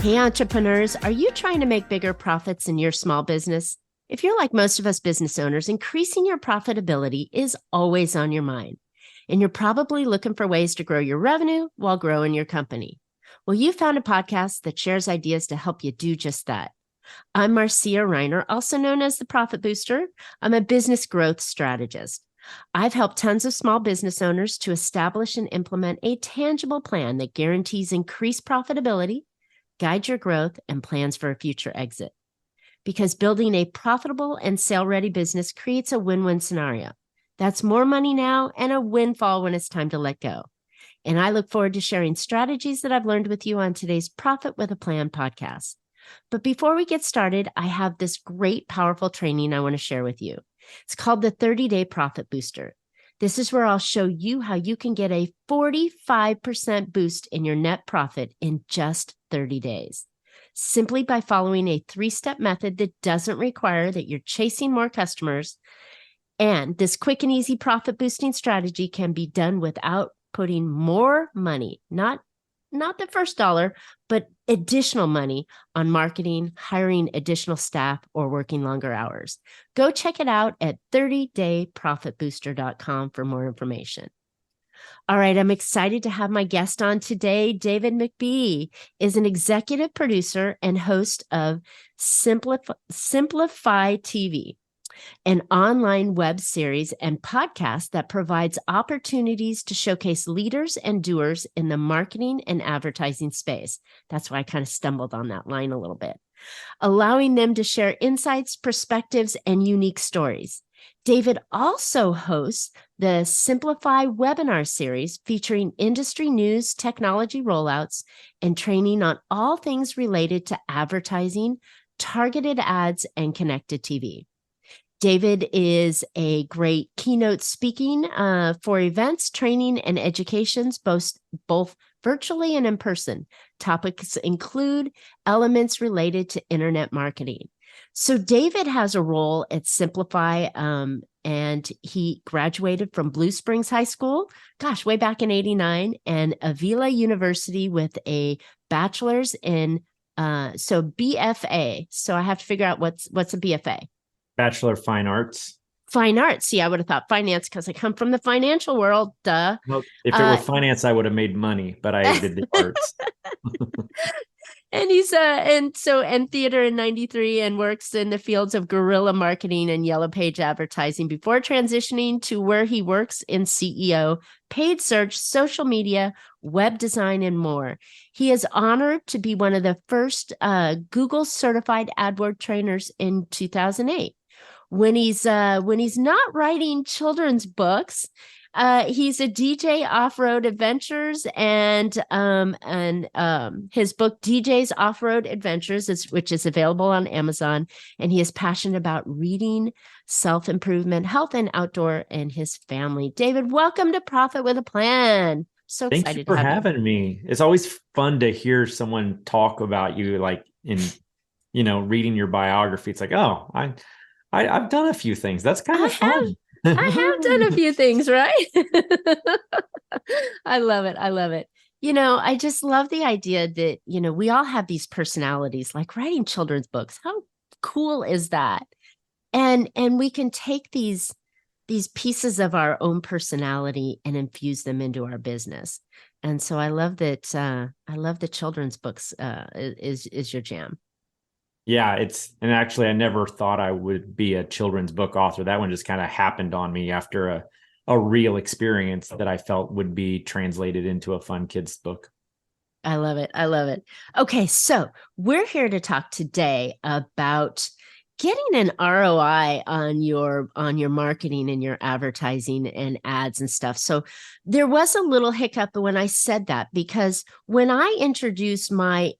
Hey, entrepreneurs, are you trying to make bigger profits in your small business? If you're like most of us business owners, increasing your profitability is always on your mind. And you're probably looking for ways to grow your revenue while growing your company. Well, you found a podcast that shares ideas to help you do just that. I'm Marcia Reiner, also known as the Profit Booster. I'm a business growth strategist. I've helped tons of small business owners to establish and implement a tangible plan that guarantees increased profitability, guide your growth, and plans for a future exit. Because building a profitable and sale-ready business creates a win-win scenario. That's more money now and a windfall when it's time to let go. And I look forward to sharing strategies that I've learned with you on today's Profit with a Plan podcast. But before we get started, I have this great, powerful training I want to share with you. It's called the 30-Day Profit Booster. This is where I'll show you how you can get a 45% boost in your net profit in just 30 days, simply by following a 3-step method that doesn't require that you're chasing more customers. And this quick and easy profit boosting strategy can be done without putting more money, not the first dollar, but additional money on marketing, hiring additional staff, or working longer hours. Go check it out at 30dayprofitbooster.com for more information. All right, I'm excited to have my guest on today. David McBee is an executive producer and host of Simplify TV, an online web series and podcast that provides opportunities to showcase leaders and doers in the marketing and advertising space. That's why I kind of stumbled on that line a little bit, allowing them to share insights, perspectives, and unique stories. David also hosts the Simplify webinar series featuring industry news, technology rollouts, and training on all things related to advertising, targeted ads, and connected TV. David is a great keynote speaking for events, training, and educations, both virtually and in person. Topics include elements related to internet marketing. So David has a role at Simplify, and he graduated from Blue Springs High School, way back in '89, and Avila University with a bachelor's in, BFA. So I have to figure out what's a BFA. Bachelor of Fine Arts. Fine arts. See, I would have thought finance because I come from the financial world. Duh. Well, if it were finance, I would have made money, but I did the arts. And he's and theater in '93 and works in the fields of guerrilla marketing and yellow page advertising before transitioning to where he works in CEO, paid search, social media, web design, and more. He is honored to be one of the first Google certified AdWords trainers in 2008. When he's not writing children's books, he's a DJ Off-Road Adventures, and his book DJ's Off-Road Adventures, which is available on Amazon. And he is passionate about reading, self-improvement, health, and outdoor, and his family. David, welcome to Profit with a Plan. So excited. Thank you for having me. It's always fun to hear someone talk about you, like in, reading your biography. It's like, oh, I've done a few things. That's kind of fun. I have done a few things, right? I love it. I just love the idea that, we all have these personalities, like writing children's books. How cool is that? And we can take these pieces of our own personality and infuse them into our business. And so I love that. I love the children's books is your jam. Yeah, and actually I never thought I would be a children's book author. That one just kind of happened on me after a real experience that I felt would be translated into a fun kids book. I love it. Okay, so we're here to talk today about getting an ROI on your marketing and your advertising and ads and stuff. So there was a little hiccup when I said that, because when I introduce my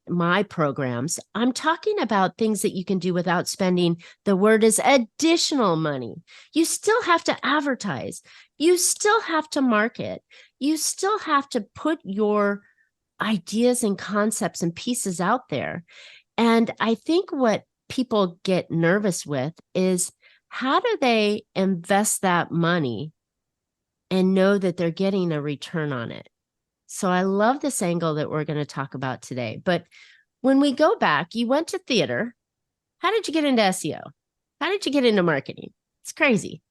programs, I'm talking about things that you can do without spending, the word is additional money. You still have to advertise. You still have to market. You still have to put your ideas and concepts and pieces out there. And I think what people get nervous with is, how do they invest that money and know that they're getting a return on it? So I love this angle that we're going to talk about today. But When we go back, you went to theater. How did you get into SEO? How did you get into marketing? It's crazy.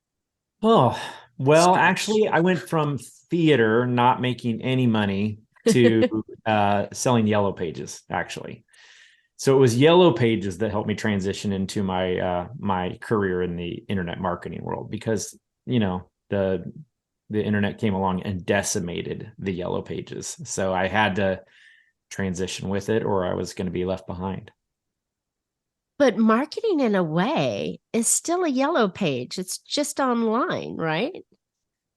Oh, well, Stretch. actually, I went from theater, not making any money, to selling Yellow Pages, actually. So it was Yellow Pages that helped me transition into my career in the internet marketing world, because the internet came along and decimated the Yellow Pages. So I had to transition with it, or I was going to be left behind. But marketing, in a way, is still a yellow page. It's just online, right?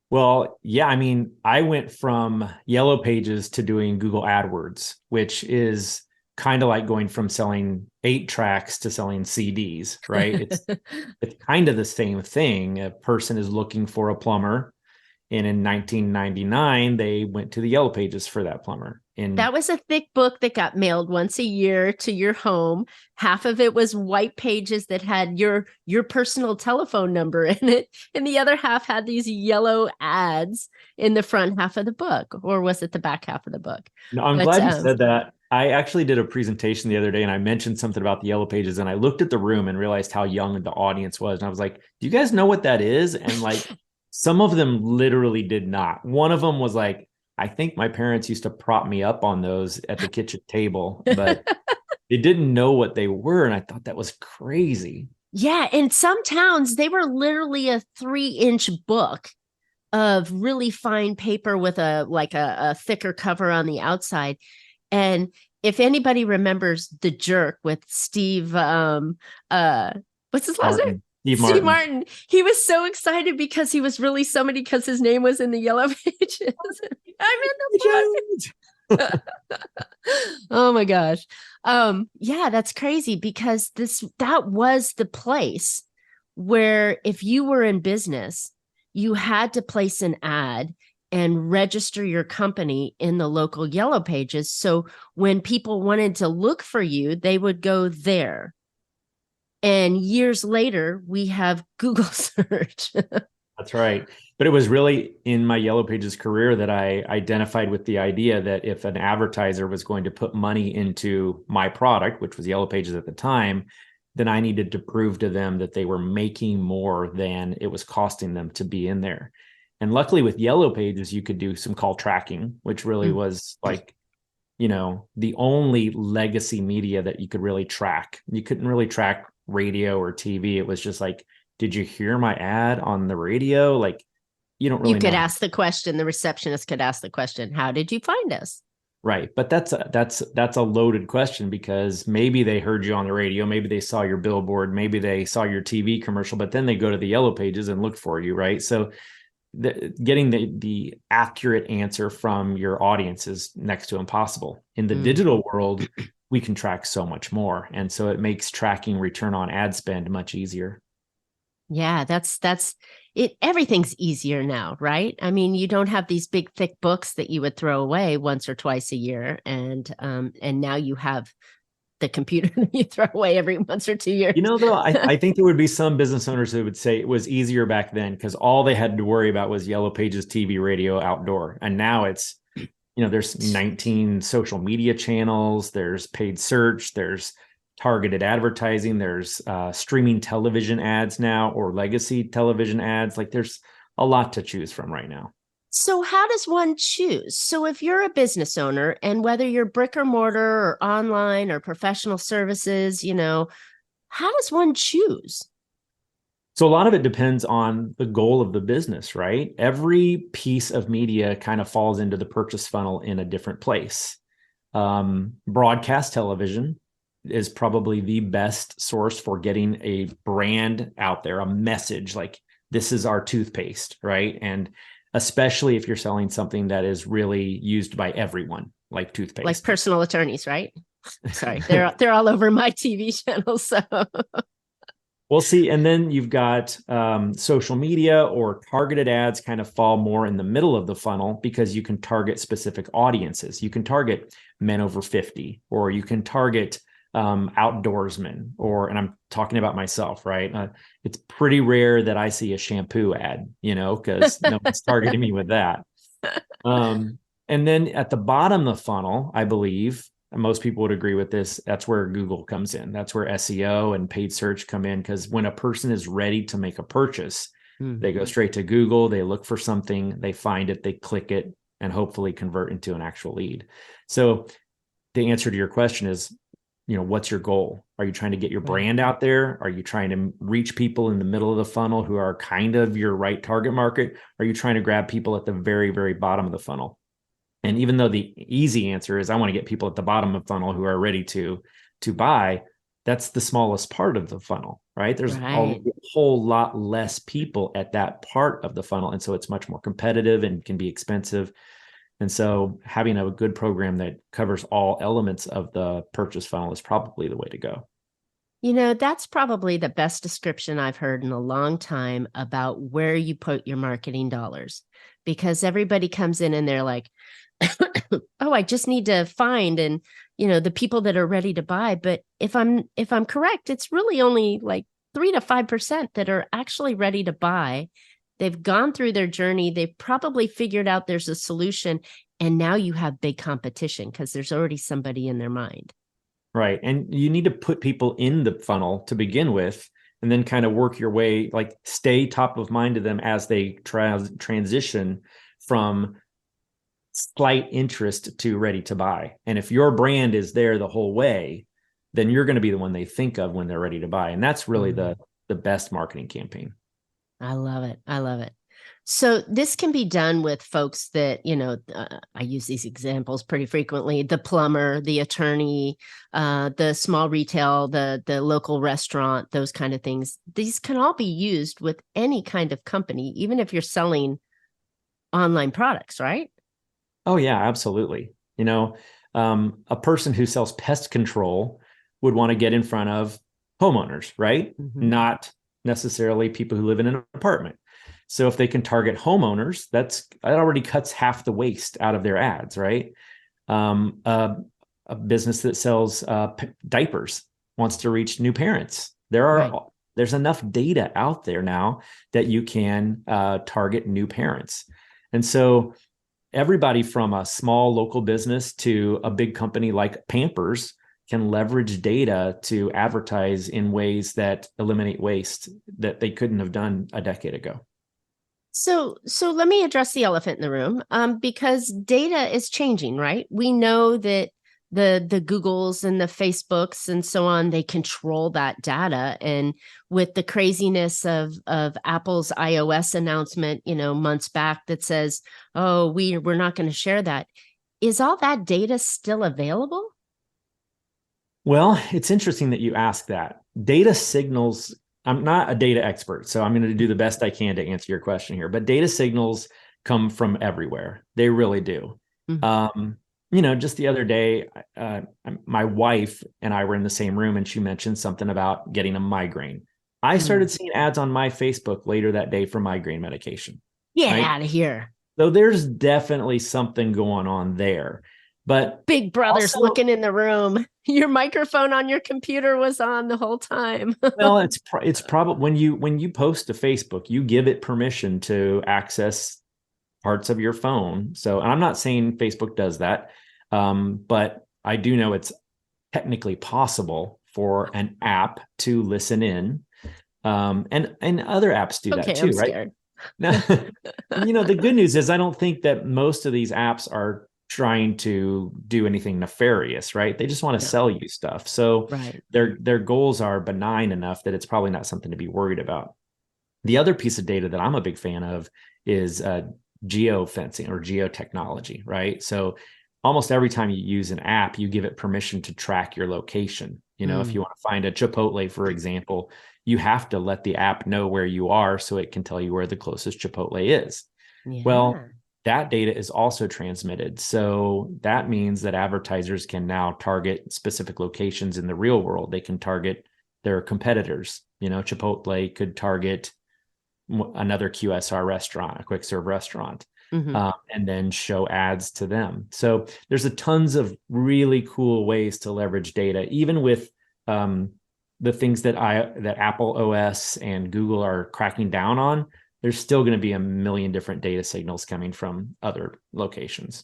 Well, yeah, I mean, I went from Yellow Pages to doing Google AdWords, which is kind of like going from selling 8 tracks to selling CDs, right? It's kind of the same thing. A person is looking for a plumber, and in 1999, they went to the Yellow Pages for that plumber. And That was a thick book that got mailed once a year to your home. Half of it was white pages that had your personal telephone number in it, and the other half had these yellow ads in the front half of the book, or was it the back half of the book? no, I'm But glad you said that. I actually did a presentation the other day, and I mentioned something about the Yellow Pages, and I looked at the room and realized how young the audience was. And I was like, do you guys know what that is? And like, some of them literally did not. One of them was like, I think my parents used to prop me up on those at the kitchen table, but they didn't know what they were. And I thought that was crazy. yeah, in some towns they were literally a 3-inch book of really fine paper with a thicker cover on the outside. And if anybody remembers The Jerk with Steve, uh, what's his last name? Martin, Steve Steve Martin. Martin. He was so excited because he was really somebody because his name was in the yellow pages. I'm in the book. Oh my gosh. Yeah, that's crazy because that was the place where if you were in business, you had to place an ad and register your company in the local yellow pages. So when people wanted to look for you, they would go there. And years later, we have Google search. That's right. But it was really in my Yellow Pages career that I identified with the idea that if an advertiser was going to put money into my product, which was Yellow Pages at the time, then I needed to prove to them that they were making more than it was costing them to be in there. And luckily with Yellow Pages, you could do some call tracking, which really was like, the only legacy media that you could really track. You couldn't really track radio or TV. It was just like, did you hear my ad on the radio? Like, you don't really You could know. ask the question, the receptionist could ask the question, how did you find us? Right. But that's a loaded question, because maybe they heard you on the radio, maybe they saw your billboard, maybe they saw your TV commercial, but then they go to the Yellow Pages and look for you, right? So getting the accurate answer from your audience is next to impossible. In the digital world, we can track so much more. And so it makes tracking return on ad spend much easier. Yeah, that's it. Everything's easier now, right? I mean, you don't have these big thick books that you would throw away once or twice a year, and now you have the computer that you throw away every once or 2 years. Though, I think there would be some business owners who would say it was easier back then because all they had to worry about was Yellow Pages, TV, radio, outdoor. And now it's, there's 19 social media channels, there's paid search, there's targeted advertising, there's streaming television ads now, or legacy television ads. Like, there's a lot to choose from right now. So how does one choose? So if you're a business owner, and whether you're brick or mortar or online or professional services, how does one choose? So a lot of it depends on the goal of the business, right? Every piece of media kind of falls into the purchase funnel in a different place. Broadcast television is probably the best source for getting a brand out there, a message like, this is our toothpaste, right? And especially if you're selling something that is really used by everyone, like toothpaste. Like personal attorneys, right? Sorry, they're all over my TV channel. So we'll see. And then you've got social media or targeted ads kind of fall more in the middle of the funnel, because you can target specific audiences. You can target men over 50, or you can target outdoorsmen, and I'm talking about myself, right? It's pretty rare that I see a shampoo ad, because no one's targeting me with that. And then at the bottom of the funnel, I believe, and most people would agree with this, that's where Google comes in. That's where SEO and paid search come in, because when a person is ready to make a purchase, they go straight to Google, they look for something, they find it, they click it, and hopefully convert into an actual lead. So the answer to your question is, what's your goal? Are you trying to get your brand out there? Are you trying to reach people in the middle of the funnel who are kind of your right target market? Are you trying to grab people at the very, very bottom of the funnel? And even though the easy answer is I want to get people at the bottom of the funnel who are ready to buy, that's the smallest part of the funnel, right? There's a whole lot less people at that part of the funnel. And so it's much more competitive and can be expensive. And so having a good program that covers all elements of the purchase funnel is probably the way to go. That's probably the best description I've heard in a long time about where you put your marketing dollars, because everybody comes in and they're like, oh, I just need to find the people that are ready to buy. But if I'm correct, it's really only like 3 to 5% that are actually ready to buy. They've gone through their journey. They've probably figured out there's a solution. And now you have big competition because there's already somebody in their mind. Right. And you need to put people in the funnel to begin with, and then kind of work your way, like stay top of mind to them as they transition from slight interest to ready to buy. And if your brand is there the whole way, then you're going to be the one they think of when they're ready to buy. And that's really the best marketing campaign. I love it. I love it. So this can be done with folks that, I use these examples pretty frequently: the plumber, the attorney, the small retail, the local restaurant, those kind of things. These can all be used with any kind of company, even if you're selling online products, right? Oh, yeah, absolutely. A person who sells pest control would want to get in front of homeowners, right? Not necessarily people who live in an apartment. So if they can target homeowners, that already cuts half the waste out of their ads, right? A business that sells diapers wants to reach new parents. There's enough data out there now that you can target new parents. And so everybody from a small local business to a big company like Pampers can leverage data to advertise in ways that eliminate waste that they couldn't have done a decade ago. So let me address the elephant in the room, because data is changing, right? We know that the Googles and the Facebooks and so on, they control that data. And with the craziness of Apple's iOS announcement, months back that says, oh, we're not going to share that. Is all that data still available? Well, it's interesting that you ask that. Data signals, I'm not a data expert, so I'm going to do the best I can to answer your question here, but data signals come from everywhere. They really do. Just the other day, my wife and I were in the same room, and she mentioned something about getting a migraine. I started seeing ads on my Facebook later that day for migraine medication. Get out of here. So there's definitely something going on there. But Big Brother's also looking in the room. Your microphone on your computer was on the whole time. Well, it's probably when you post to Facebook, you give it permission to access parts of your phone. So, and I'm not saying Facebook does that, but I do know it's technically possible for an app to listen in, and other apps do that too, right? Now, the good news is I don't think that most of these apps are trying to do anything nefarious, right? They just want to sell you stuff. So their goals are benign enough that it's probably not something to be worried about. The other piece of data that I'm a big fan of is geofencing or geotechnology, right? So almost every time you use an app, you give it permission to track your location. If you want to find a Chipotle, for example, you have to let the app know where you are so it can tell you where the closest Chipotle is. Yeah. Well, that data is also transmitted. So that means that advertisers can now target specific locations in the real world. They can target their competitors. Chipotle could target another QSR restaurant, a quick serve restaurant, and then show ads to them. So there's tons of really cool ways to leverage data, even with the things that Apple OS and Google are cracking down on. There's still going to be a million different data signals coming from other locations.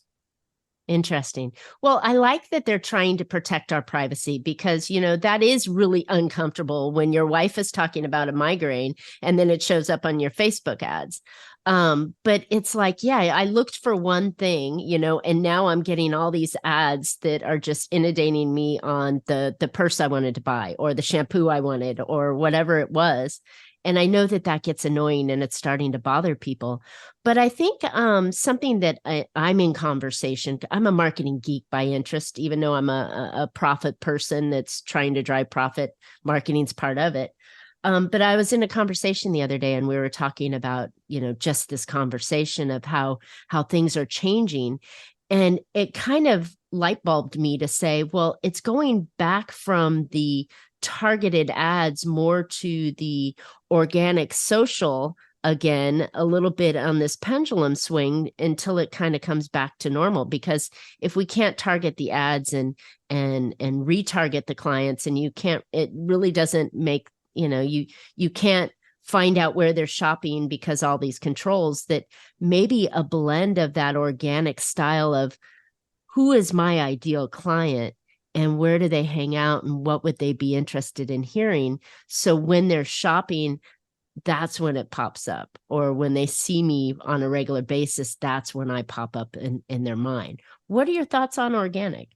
Interesting. Well, I like that they're trying to protect our privacy because, that is really uncomfortable when your wife is talking about a migraine and then it shows up on your Facebook ads. But it's like, yeah, I looked for one thing, and now I'm getting all these ads that are just inundating me on the purse I wanted to buy or the shampoo I wanted or whatever it was. And I know that gets annoying and it's starting to bother people. But I think something that I'm in conversation, I'm a marketing geek by interest, even though I'm a profit person that's trying to drive profit. Marketing's part of it. But I was in a conversation the other day and we were talking about, just this conversation of how things are changing. And it kind of light bulbed me to say, well, it's going back from the targeted ads more to the organic social again, a little bit on this pendulum swing until it kind of comes back to normal. Because if we can't target the ads and retarget the clients, and it really doesn't make, you can't find out where they're shopping because all these controls, that maybe a blend of that organic style of who is my ideal client and where do they hang out and what would they be interested in hearing. So when they're shopping, that's when it pops up. Or when they see me on a regular basis, that's when I pop up in their mind. What are your thoughts on organic?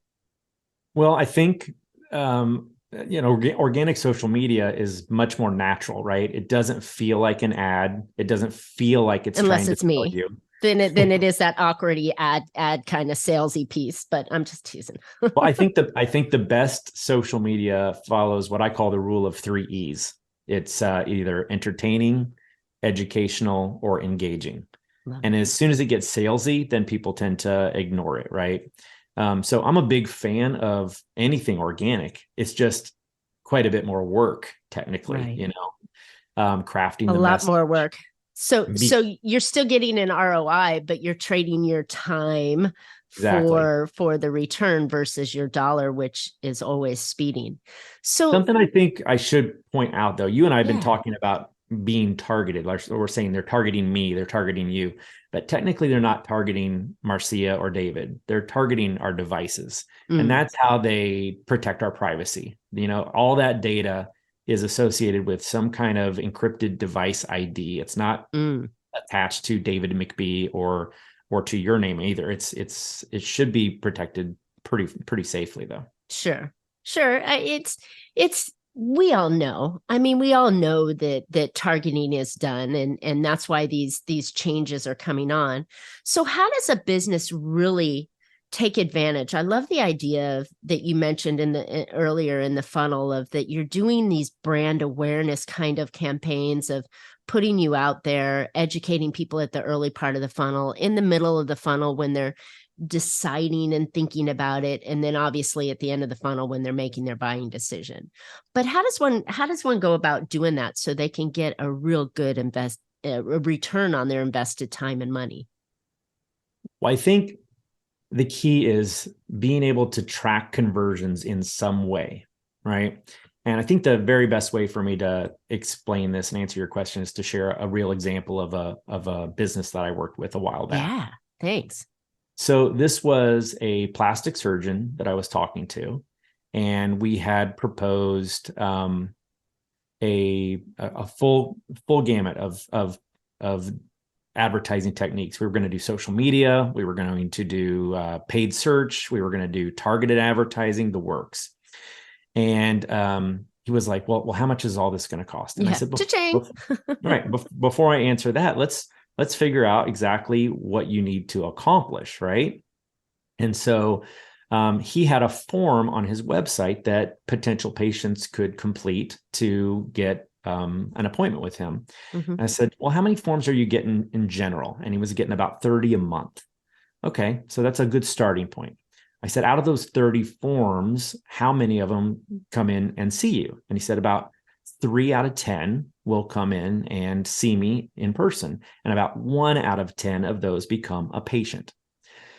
Well, I think, organic social media is much more natural, right? It doesn't feel like an ad. It doesn't feel like it's unless trying it's to me. tell you. Then it is that awkwardy ad kind of salesy piece, but I'm just teasing. Well, I think the best social media follows what I call the rule of 3 E's. It's either entertaining, educational, or engaging. And as soon as it gets salesy, then people tend to ignore it, right? So I'm a big fan of anything organic. It's just quite a bit more work, technically, right. Crafting a the lot message. more work. So you're still getting an ROI, but you're trading your time for the return versus your dollar, which is always speeding. So something I think I should point out, though, you and I have been talking about being targeted. Like we're saying they're targeting me, they're targeting you, but technically they're not targeting Marcia or David. They're targeting our devices. And that's how they protect our privacy. All that data is associated with some kind of encrypted device ID. It's not attached to David McBee or to your name either. It should be protected pretty safely, though. Sure. It's we all know. I mean, we all know that targeting is done, and that's why these changes are coming on. So how does a business really take advantage? I love the idea that you mentioned earlier in the funnel of that you're doing these brand awareness kind of campaigns of putting you out there, educating people at the early part of the funnel, in the middle of the funnel when they're deciding and thinking about it, and then obviously at the end of the funnel when they're making their buying decision. But how does one go about doing that so they can get a real good a return on their invested time and money? Well, I think the key is being able to track conversions in some way, right? And I think the very best way for me to explain this and answer your question is to share a real example of a business that I worked with a while back. Yeah, thanks. So this was a plastic surgeon that I was talking to, and we had proposed a full gamut of advertising techniques. We were going to do social media. We were going to do paid search. We were going to do targeted advertising, the works. And he was like, well, how much is all this going to cost? And I said, before I answer that, let's figure out exactly what you need to accomplish, right? And so he had a form on his website that potential patients could complete to get an appointment with him. And I said, well, how many forms are you getting in general? And he was getting about 30 a month. Okay, so that's a good starting point. I said, out of those 30 forms, how many of them come in and see you? And he said, about 3 out of 10 will come in and see me in person. And about 1 out of 10 of those become a patient.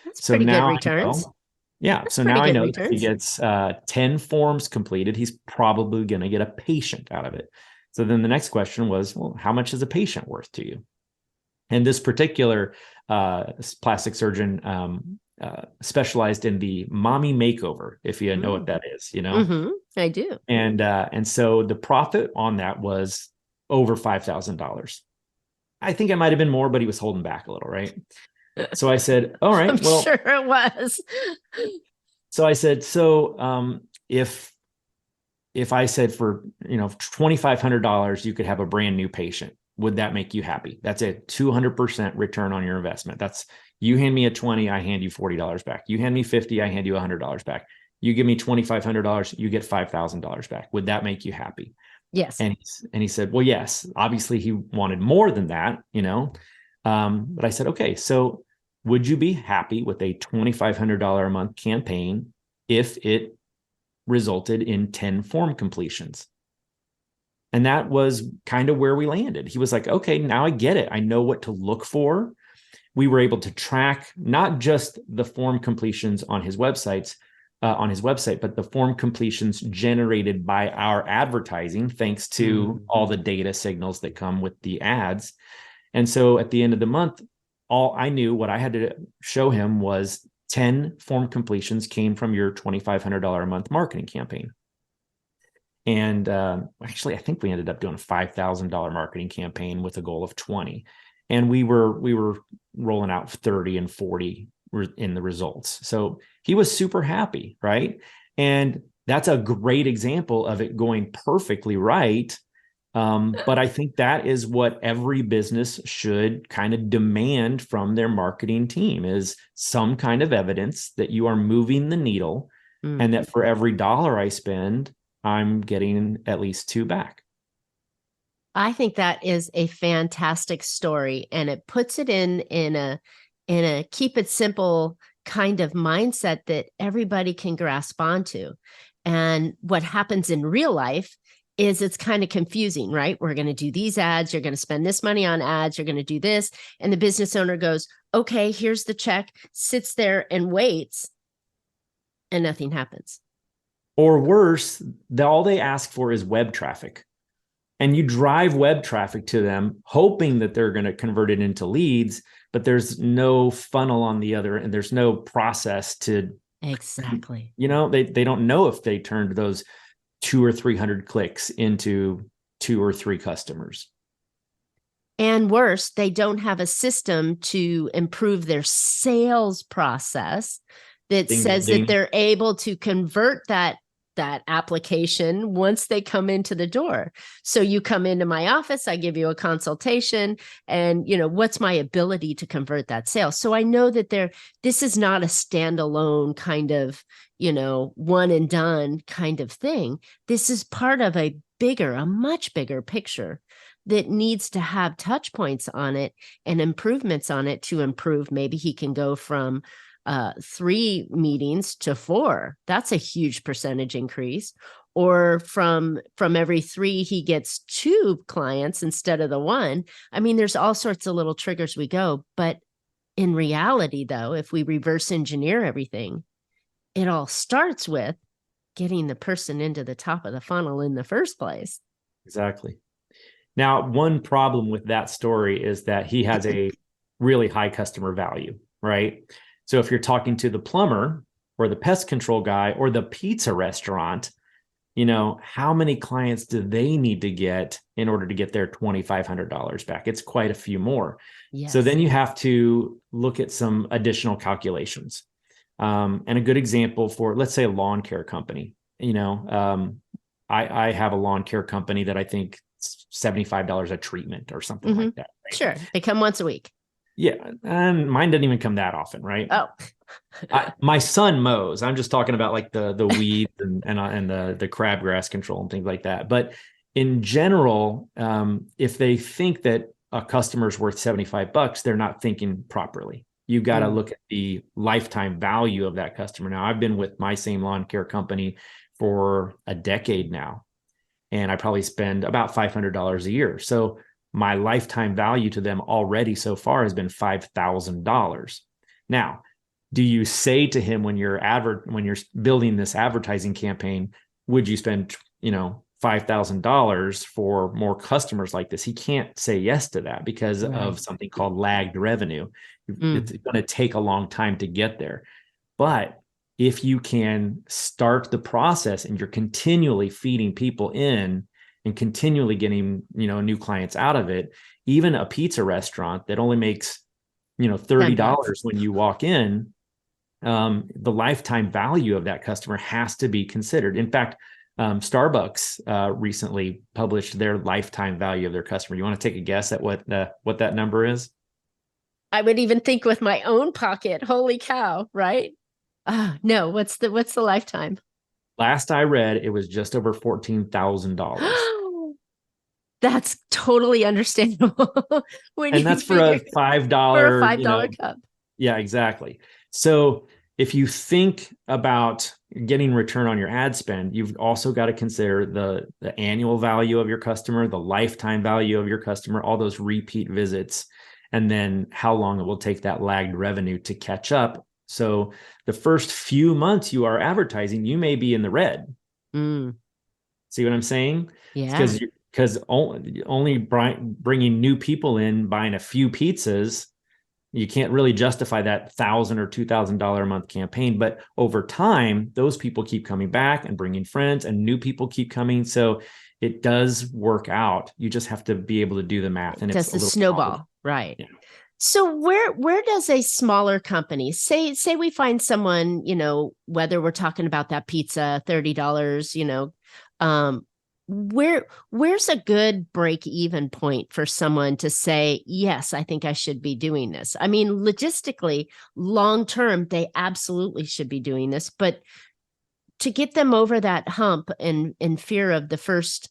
That's pretty good returns. So now I know if he gets 10 forms completed, he's probably going to get a patient out of it. So then the next question was, well, how much is a patient worth to you? And this particular plastic surgeon specialized in the mommy makeover, if you know what that is, I do. And so the profit on that was over $5,000. I think it might have been more, but he was holding back a little, right? So I said, all right, I'm sure it was. So I said, if I said for, $2,500, you could have a brand new patient, would that make you happy? That's a 200% return on your investment. That's, you hand me a 20, I hand you $40 back. You hand me 50, I hand you $100 back. You give me $2,500, you get $5,000 back. Would that make you happy? Yes. And he said, well, yes. Obviously he wanted more than that, but I said, okay, so would you be happy with a $2,500 a month campaign if it resulted in 10 form completions? And that was kind of where we landed. He was like, okay, now I get it. I know what to look for. We were able to track not just the form completions on his website, but the form completions generated by our advertising, thanks to all the data signals that come with the ads. And so at the end of the month, all I knew what I had to show him was 10 form completions came from your $2,500 a month marketing campaign. And actually, I think we ended up doing a $5,000 marketing campaign with a goal of 20. And we were rolling out 30 and 40 in the results. So he was super happy, right? And that's a great example of it going perfectly right. But I think that is what every business should kind of demand from their marketing team, is some kind of evidence that you are moving the needle, and that for every dollar I spend, I'm getting at least 2 back. I think that is a fantastic story, and it puts it in a keep it simple kind of mindset that everybody can grasp onto. And what happens in real life is it's kind of confusing, right? We're going to do these ads. You're going to spend this money on ads. You're going to do this. And the business owner goes, okay, here's the check, sits there and waits, and nothing happens. Or worse, all they ask for is web traffic. And you drive web traffic to them, hoping that they're going to convert it into leads, but there's no funnel on the other, and there's no process to. Exactly. They don't know if they turned those 200 or 300 clicks into 2 or 3 customers. And worse, they don't have a system to improve their sales process that says that they're able to convert that application once they come into the door. So you come into my office, I give you a consultation, and what's my ability to convert that sale? So I know that this is not a standalone kind of, one and done kind of thing. This is part of a much bigger picture that needs to have touch points on it and improvements on it to improve. Maybe he can go from 3 meetings to 4. That's a huge percentage increase. Or from every 3, he gets 2 clients instead of the 1. I mean, there's all sorts of little triggers we go. But in reality, though, if we reverse engineer everything, it all starts with getting the person into the top of the funnel in the first place. Exactly. Now, one problem with that story is that he has a really high customer value, right? So if you're talking to the plumber or the pest control guy or the pizza restaurant, how many clients do they need to get in order to get their $2,500 back? It's quite a few more. Yes. So then you have to look at some additional calculations. And a good example for, let's say, a lawn care company. I have a lawn care company that I think it's $75 a treatment or something like that. Right? Sure. They come once a week. Yeah. And mine doesn't even come that often, right? Oh. My son mows. I'm just talking about like the weeds and the crabgrass control and things like that. But in general, if they think that a customer's worth $75, they're not thinking properly. You got to look at the lifetime value of that customer. Now, I've been with my same lawn care company for a decade now, and I probably spend about $500 a year. So my lifetime value to them already so far has been $5,000. Now, do you say to him when you're building this advertising campaign, would you spend, $5,000 for more customers like this. He can't say yes to that because of something called lagged revenue. It's going to take a long time to get there. But if you can start the process and you're continually feeding people in and continually getting, new clients out of it, even a pizza restaurant that only makes, $30 when you walk in, the lifetime value of that customer has to be considered. In fact, Starbucks recently published their lifetime value of their customer. You want to take a guess at what that number is? I would even think with my own pocket. Holy cow, right? No, what's the lifetime? Last I read, it was just over $14,000. That's totally understandable. And that's for a $5 cup. Yeah, exactly. So if you think about getting return on your ad spend, you've also got to consider the annual value of your customer, the lifetime value of your customer, all those repeat visits, and then how long it will take that lagged revenue to catch up. So the first few months you are advertising, you may be in the red. See what I'm saying? Yeah. Because only bringing new people in, buying a few pizzas, you can't really justify that $1,000 or $2,000 a month campaign. But over time, those people keep coming back and bringing friends, and new people keep coming. So it does work out. You just have to be able to do the math. And it's a snowball, right? Yeah. So where does a smaller company, say we find someone, whether we're talking about that pizza, $30, where's a good break-even point for someone to say, yes, I think I should be doing this? I mean, logistically, long-term, they absolutely should be doing this, but to get them over that hump and fear of the first,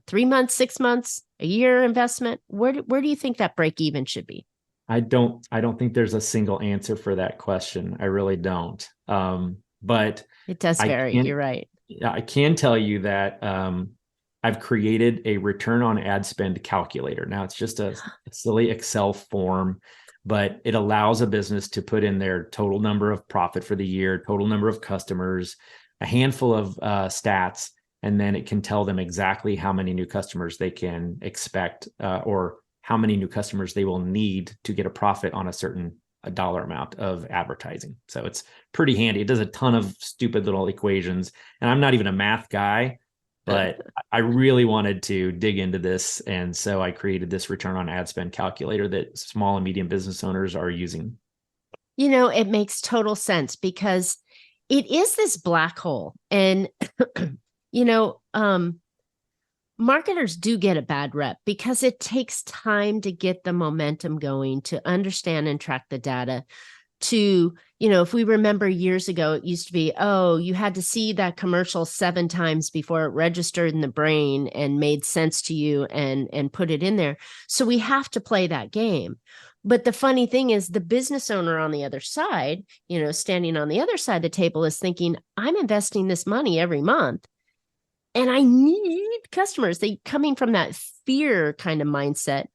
3 months, 6 months, a year investment, where do you think that break-even should be? I don't think there's a single answer for that question. I really don't. But it does vary. You're right. I can tell you that I've created a return on ad spend calculator. Now, it's just a silly Excel form, but it allows a business to put in their total number of profit for the year, total number of customers, a handful of stats, and then it can tell them exactly how many new customers they can expect or how many new customers they will need to get a profit on a dollar amount of advertising. So it's pretty handy. It does a ton of stupid little equations. And I'm not even a math guy, but I really wanted to dig into this. And so I created this return on ad spend calculator that small and medium business owners are using. It makes total sense because it is this black hole. And, marketers do get a bad rep because it takes time to get the momentum going, to understand and track the data, to, if we remember years ago, it used to be, you had to see that commercial 7 times before it registered in the brain and made sense to you and put it in there. So we have to play that game. But the funny thing is the business owner on the other side, standing on the other side of the table is thinking, I'm investing this money every month and I need customers. They coming from that fear kind of mindset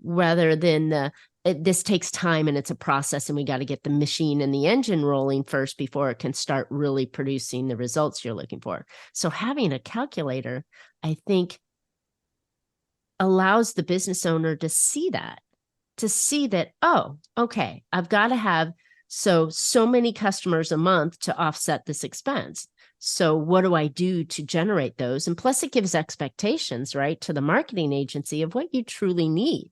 rather than this takes time and it's a process and we got to get the machine and the engine rolling first before it can start really producing the results you're looking for. So having a calculator, I think, allows the business owner to see that, oh, okay, I've got to have so many customers a month to offset this expense. So what do I do to generate those? And plus it gives expectations, right, to the marketing agency of what you truly need.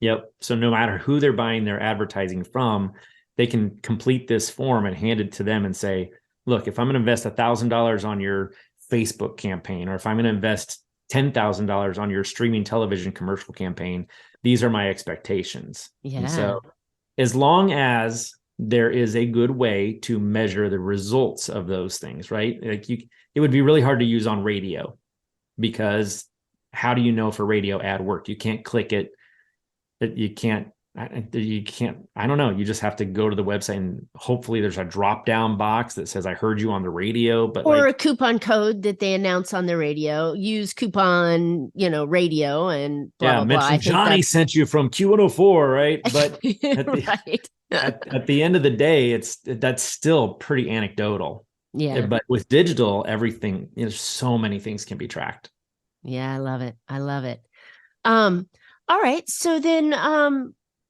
Yep. So no matter who they're buying their advertising from, they can complete this form and hand it to them and say, look, if I'm going to invest $1,000 on your Facebook campaign, or if I'm going to invest $10,000 on your streaming television commercial campaign, these are my expectations. Yeah. And so as long as there is a good way to measure the results of those things, right? Like it would be really hard to use on radio because how do you know if a radio ad worked? You can't click it. You can't, I don't know. You just have to go to the website and hopefully there's a drop down box that says, I heard you on the radio, but or a coupon code that they announce on the radio, use coupon, radio and blah, blah, blah. Johnny sent you from Q104, right? But right. at the end of the day, that's still pretty anecdotal. Yeah. But with digital, everything, so many things can be tracked. Yeah, I love it. I love it. All right. So then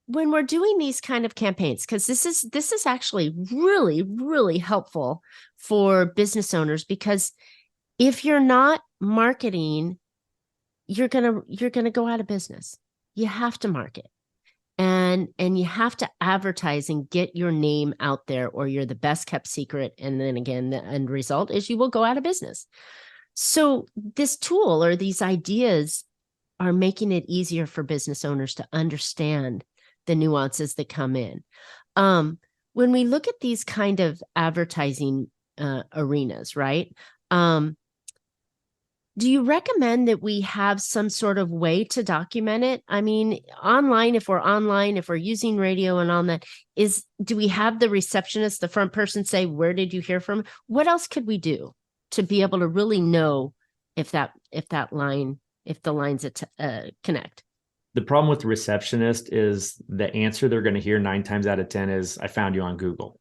when we're doing these kind of campaigns, because this is actually really, really helpful for business owners, because if you're not marketing, you're gonna go out of business. You have to market, and you have to advertise and get your name out there, or you're the best kept secret. And then again, the end result is you will go out of business. So this tool or these ideas are making it easier for business owners to understand the nuances that come in. When we look at these kind of advertising arenas, right? Do you recommend that we have some sort of way to document it? I mean, if we're using radio and on that, do we have the receptionist, the front person say, where did you hear from? What else could we do to be able to really know if the lines connect? The problem with the receptionist is the answer they're going to hear 9 times out of 10 is, I found you on Google.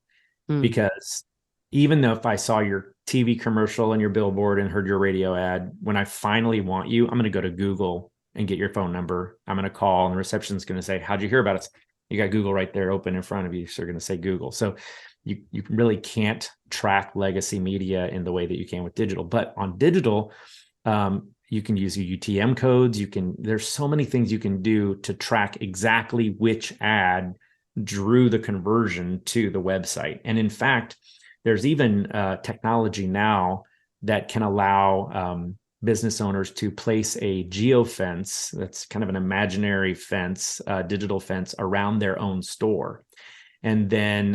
Because even though if I saw your TV commercial and your billboard and heard your radio ad, when I finally want you, I'm going to go to Google and get your phone number. I'm going to call, and the reception's going to say, how'd you hear about us? You got Google right there open in front of you. So you're going to say Google. So you really can't track legacy media in the way that you can with digital. But on digital, you can use your UTM codes. There's so many things you can do to track exactly which ad drew the conversion to the website. And in fact, there's even technology now that can allow business owners to place a geofence, that's kind of an imaginary fence, digital fence around their own store, and then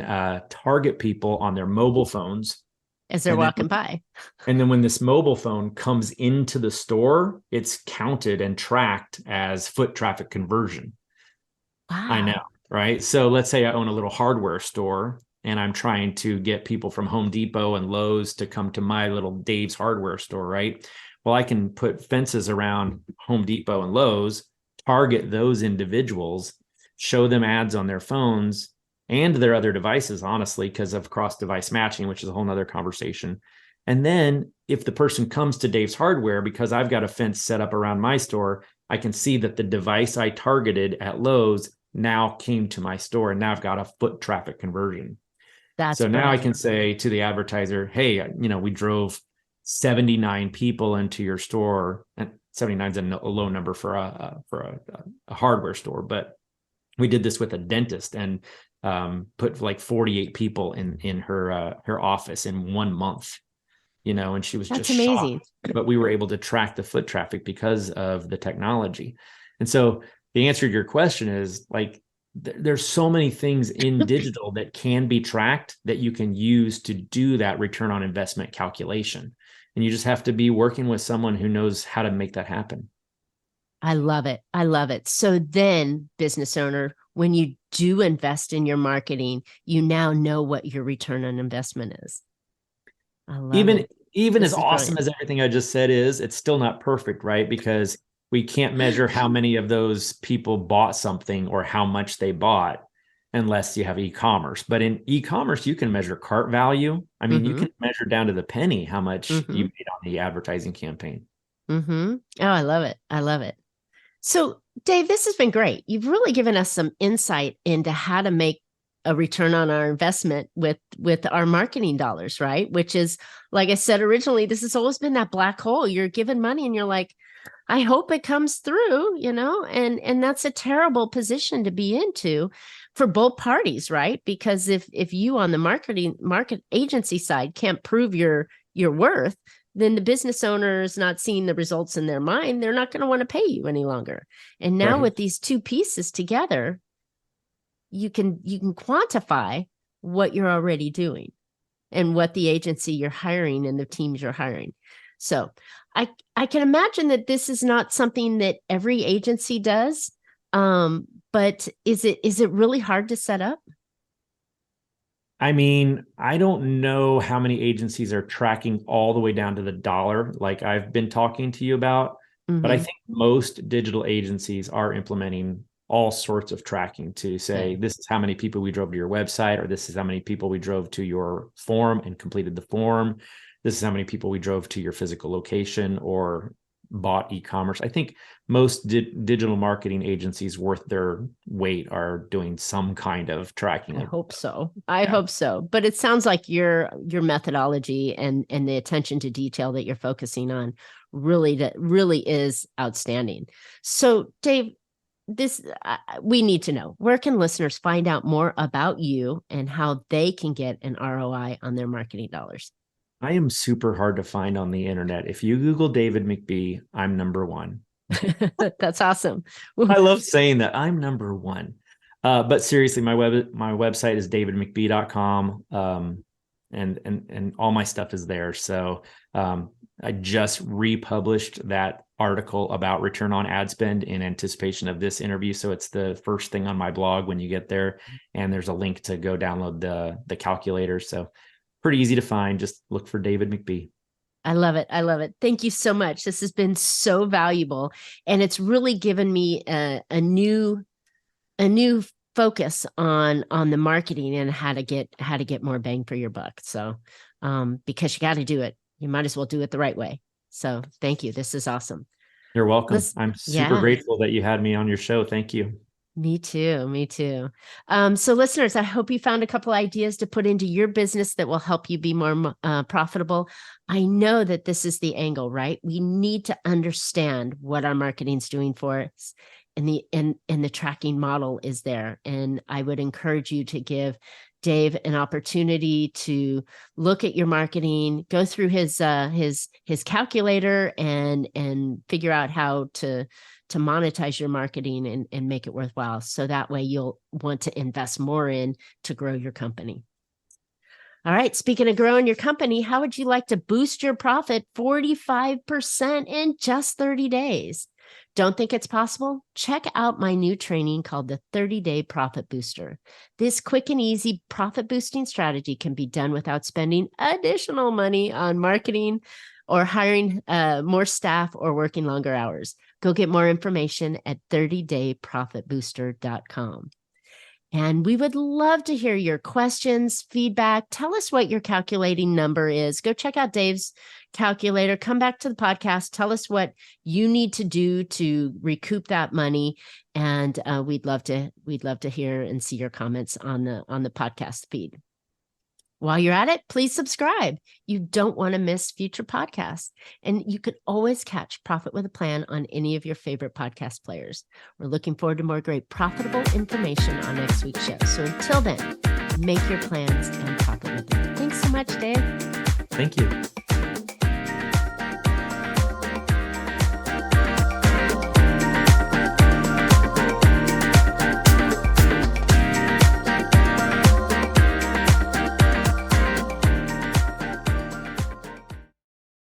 target people on their mobile phones as they're walking by. And then when this mobile phone comes into the store, it's counted and tracked as foot traffic conversion. Wow. I know, right? So let's say I own a little hardware store and I'm trying to get people from Home Depot and Lowe's to come to my little Dave's hardware store, right? Well, I can put fences around Home Depot and Lowe's, target those individuals, show them ads on their phones and their other devices, honestly, because of cross-device matching, which is a whole nother conversation. And then if the person comes to Dave's Hardware, because I've got a fence set up around my store, I can see that the device I targeted at Lowe's now came to my store, and now I've got a foot traffic conversion. So now I can say to the advertiser, hey, we drove 79 people into your store, and 79 is a low number for a hardware store, but we did this with a dentist and put like 48 people in her office in 1 month, and she was just amazing. Shocked. But we were able to track the foot traffic because of the technology. And so the answer to your question is, like, there's so many things in digital that can be tracked that you can use to do that return on investment calculation. And you just have to be working with someone who knows how to make that happen. I love it. I love it. So then, business owner, when you do invest in your marketing, you now know what your return on investment is. I love it. Even as awesome as everything I just said is, it's still not perfect, right? Because we can't measure how many of those people bought something or how much they bought unless you have e-commerce. But in e-commerce, you can measure cart value. I mean, you can measure down to the penny how much you made on the advertising campaign. Oh, I love it. I love it. So, Dave, this has been great. You've really given us some insight into how to make a return on our investment with our marketing dollars, right? Which is, like I said originally, this has always been that black hole. You're given money and you're like, I hope it comes through, and that's a terrible position to be into for both parties, right? Because if you on the market agency side can't prove your worth, then the business owner is not seeing the results in their mind. They're not going to want to pay you any longer. And now with these two pieces together, you can quantify what you're already doing and what the agency you're hiring and the teams you're hiring. So I can imagine that this is not something that every agency does. But is it really hard to set up? I mean, I don't know how many agencies are tracking all the way down to the dollar, like I've been talking to you about, but I think most digital agencies are implementing all sorts of tracking to say, this is how many people we drove to your website, or this is how many people we drove to your form and completed the form. This is how many people we drove to your physical location or bought e-commerce. I think most digital marketing agencies worth their weight are doing some kind of tracking. I hope so. I hope so. But it sounds like your methodology and the attention to detail that you're focusing on really is outstanding. So, Dave, we need to know, where can listeners find out more about you and how they can get an ROI on their marketing dollars? I am super hard to find on the internet. If you Google David McBee, I'm number one. That's awesome. I love saying that I'm number one. But seriously, my website is davidmcbee.com. And all my stuff is there. So I just republished that article about return on ad spend in anticipation of this interview. So it's the first thing on my blog when you get there, and there's a link to go download the calculator. So pretty easy to find. Just look for David McBee. I love it. I love it. Thank you so much. This has been so valuable, and it's really given me a new focus on the marketing and how to get more bang for your buck. So, because you got to do it, you might as well do it the right way. So, thank you. This is awesome. You're welcome. I'm super grateful that you had me on your show. Thank you. Me too. So listeners, I hope you found a couple ideas to put into your business that will help you be more profitable. I know that this is the angle, right? We need to understand what our marketing's doing for us, and the tracking model is there. And I would encourage you to give Dave an opportunity to look at your marketing, go through his calculator and figure out how to monetize your marketing and make it worthwhile. So that way you'll want to invest more in to grow your company. All right. Speaking of growing your company, how would you like to boost your profit 45% in just 30 days? Don't think it's possible? Check out my new training called the 30-Day Profit Booster. This quick and easy profit boosting strategy can be done without spending additional money on marketing or hiring more staff or working longer hours. Go get more information at 30dayprofitbooster.com. And we would love to hear your questions, feedback. Tell us what your calculating number is. Go check out Dave's calculator. Come back to the podcast. Tell us what you need to do to recoup that money. And we'd love to hear and see your comments on the podcast feed. While you're at it, please subscribe. You don't want to miss future podcasts. And you can always catch Profit with a Plan on any of your favorite podcast players. We're looking forward to more great profitable information on next week's show. So until then, make your plans and profit with them. Thanks so much, Dave. Thank you.